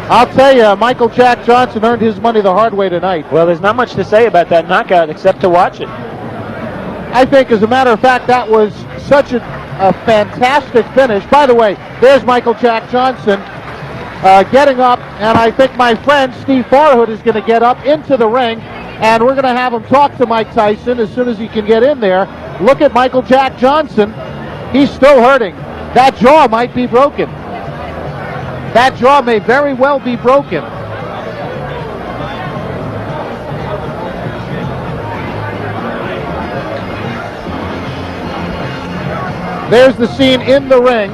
I'll tell you, Michael Jack Johnson earned his money the hard way tonight. Well, there's not much to say about that knockout except to watch it. I think, as a matter of fact, that was such a fantastic finish. By the way, there's Michael Jack Johnson getting up, and I think my friend Steve Farhood is going to get up into the ring, and we're going to have him talk to Mike Tyson as soon as he can get in there. Look at Michael Jack Johnson. He's still hurting. That jaw might be broken. That jaw may very well be broken. There's the scene in the ring.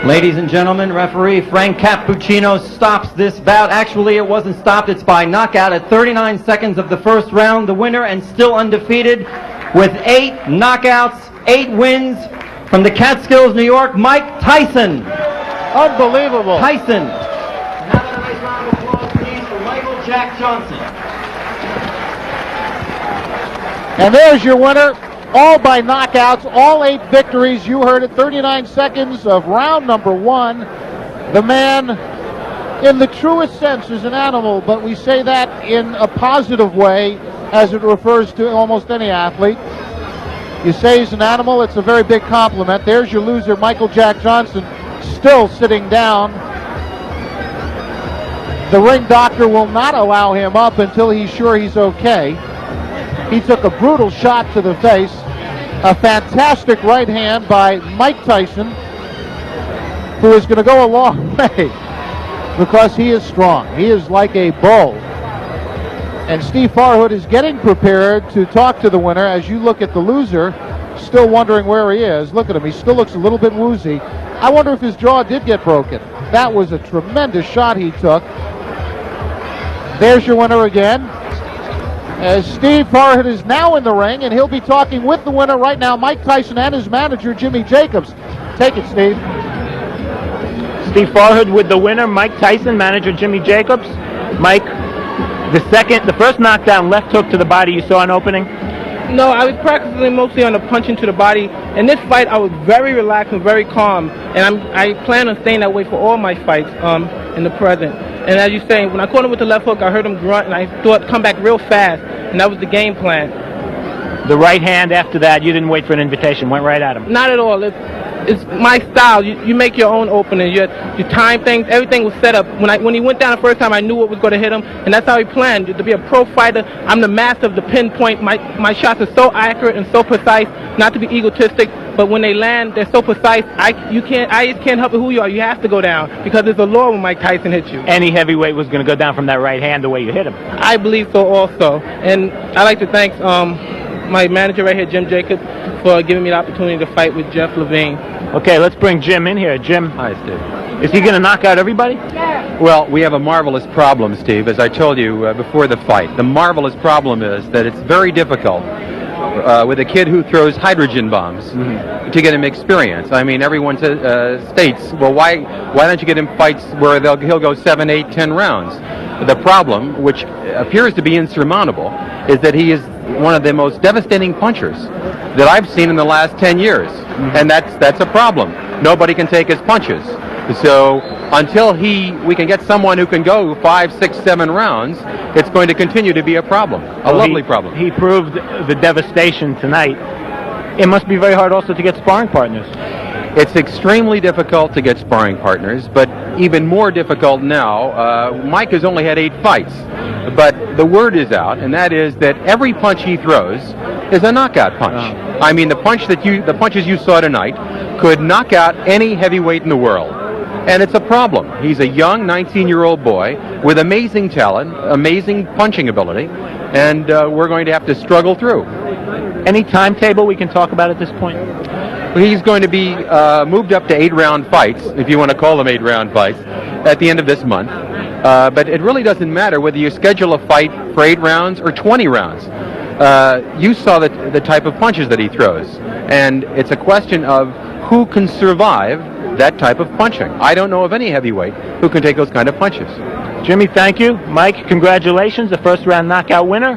Ladies and gentlemen, referee Frank Cappuccino stops this bout. Actually, it wasn't stopped. It's by knockout at 39 seconds of the first round. The winner, and still undefeated, with 8 knockouts, 8 wins, from the Catskills, New York, Mike Tyson. Unbelievable. Tyson. Have a nice round of applause, please, for Michael Jack Johnson. And there's your winner, all by knockouts, all 8 victories. You heard it, 39 seconds of round number 1. The man, in the truest sense, is an animal, but we say that in a positive way as it refers to almost any athlete. You say he's an animal, it's a very big compliment. There's your loser, Michael Jack Johnson, still sitting down. The ring doctor will not allow him up until he's sure he's okay. He took a brutal shot to the face. A fantastic right hand by Mike Tyson, who is going to go a long way because he is strong. He is like a bull. And Steve Farhood is getting prepared to talk to the winner. As you look at the loser, still wondering where he is. Look at him. He still looks a little bit woozy. I wonder if his jaw did get broken. That was a tremendous shot he took. There's your winner again. As Steve Farhood is now in the ring, and he'll be talking with the winner right now, Mike Tyson, and his manager, Jimmy Jacobs. Take it, Steve. Steve Farhood with the winner, Mike Tyson, manager Jimmy Jacobs. Mike, the first knockdown, left hook to the body, you saw an opening? No, I was practicing mostly on the punching to the body. In this fight, I was very relaxed and very calm, and I plan on staying that way for all my fights in the present. And as you say, when I caught him with the left hook, I heard him grunt, and I thought come back real fast, and that was the game plan. The right hand after that, you didn't wait for an invitation, went right at him. Not at all. It's my style. You make your own opening. You time things. Everything was set up. When he went down the first time, I knew what was going to hit him, and that's how he planned. To be a pro fighter, I'm the master of the pinpoint. My shots are so accurate and so precise. Not to be egotistic, but when they land, they're so precise. I just can't help it who you are. You have to go down because it's a law when Mike Tyson hits you. Any heavyweight was going to go down from that right hand the way you hit him. I believe so also, and I'd like to thank my manager right here, Jim Jacobs, for giving me the opportunity to fight with Jeff Levine. Okay, let's bring Jim in here. Jim. Hi, Steve. Is he going to knock out everybody? Yeah. Well, we have a marvelous problem, Steve, as I told you before the fight. The marvelous problem is that it's very difficult with a kid who throws hydrogen bombs to get him experience. I mean, everyone states, well, why don't you get him fights where he'll go 7, 8, 10 rounds? The problem, which appears to be insurmountable, is that he is one of the most devastating punchers that I've seen in the last 10 years. And that's a problem. Nobody can take his punches. So until we can get someone who can go 5, 6, 7 rounds, it's going to continue to be a problem, lovely problem. He proved the devastation tonight. It must be very hard also to get sparring partners. It's extremely difficult to get sparring partners, but even more difficult now. Mike has only had 8 fights, but the word is out, and that is that every punch he throws is a knockout punch. I mean, the punches you saw tonight could knock out any heavyweight in the world. And it's a problem. He's a young 19-year-old boy with amazing talent, amazing punching ability, and we're going to have to struggle through. Any timetable we can talk about at this point? He's going to be moved up to 8-round fights, if you want to call them 8-round fights, at the end of this month. But it really doesn't matter whether you schedule a fight for 8 rounds or 20 rounds. You saw the type of punches that he throws, and it's a question of who can survive that type of punching. I don't know of any heavyweight who can take those kind of punches. Jimmy, thank you. Mike, congratulations, the first round knockout winner.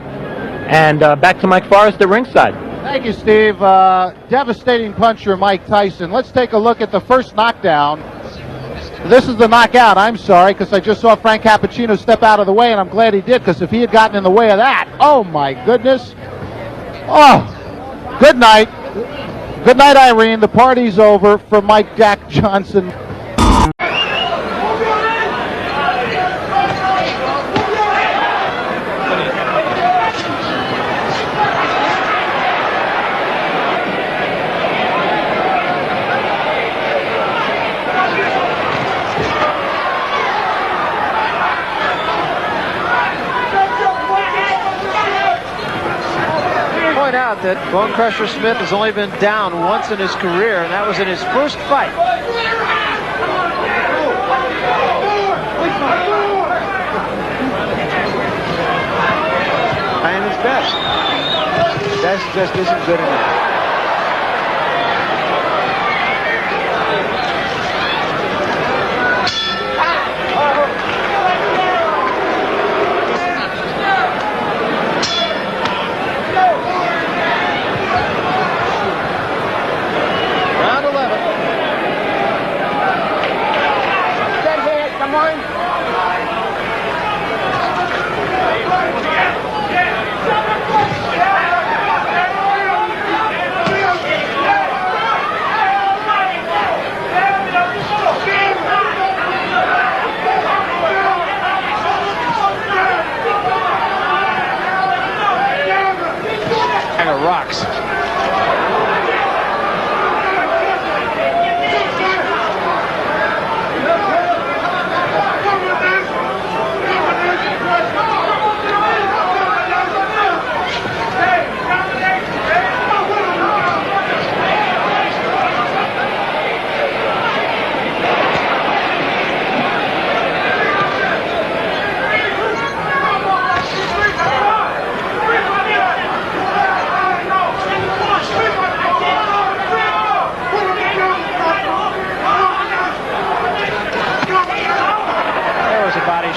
And back to Mike Forrest at ringside. Thank you, Steve. Devastating puncher, Mike Tyson. Let's take a look at the first knockdown. This is the knockout. I'm sorry, because I just saw Frank Cappuccino step out of the way, and I'm glad he did, because if he had gotten in the way of that, oh my goodness. Oh, good night. Good night, Irene. The party's over for Mike Jack Johnson. Out that Bone Crusher Smith has only been down once in his career, and that was in his first fight. Trying his best. Best just isn't good enough. Rocks.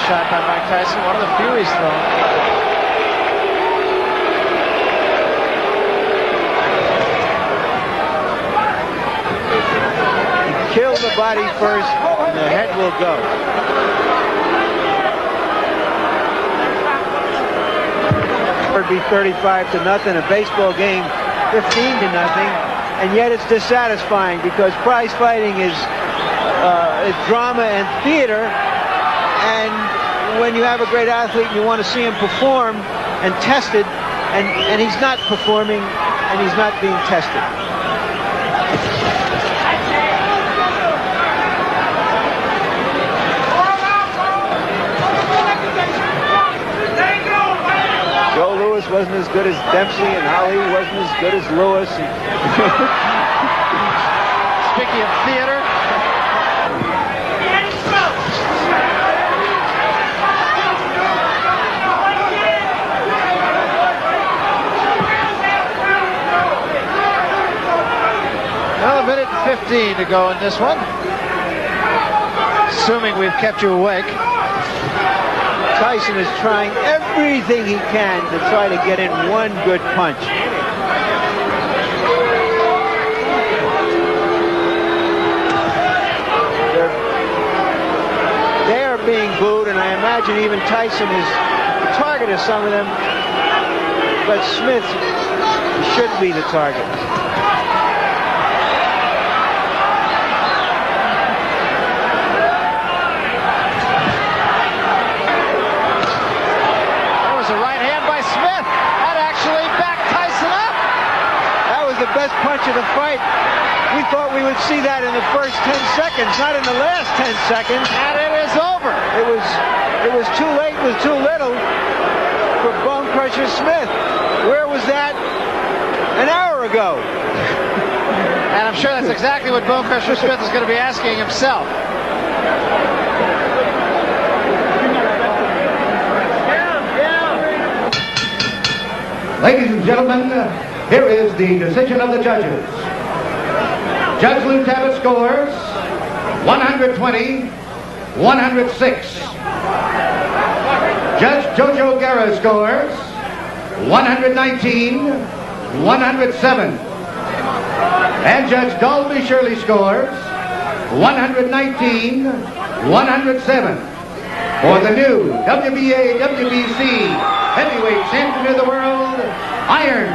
Shot by Mike Tyson, one of the few he's thrown. He killed the body first, and the head will go. It'd be 35-0, a baseball game 15-0, and yet it's dissatisfying because prize fighting is drama and theater. And when you have a great athlete and you want to see him perform and tested, and he's not performing and he's not being tested. Joe Louis wasn't as good as Dempsey, and Ali wasn't as good as Lewis. Speaking of theater, another minute and 15 to go in this one. Assuming we've kept you awake. Tyson is trying everything he can to try to get in one good punch. They are being booed, and I imagine even Tyson is the target of some of them, but Smith should be the target. Best punch of the fight. We thought we would see that in the first 10 seconds, not in the last 10 seconds. And it is over. It was too late, it was too little for Bone Crusher Smith. Where was that an hour ago? And I'm sure that's exactly what Bone Crusher Smith is going to be asking himself. Ladies and gentlemen, here is the decision of the judges. Judge Lou Tabbitt scores 120-106. Judge Jojo Guerra scores 119-107. And Judge Dalby Shirley scores 119-107. 107. For the new WBA, WBC heavyweight champion of the world, Iron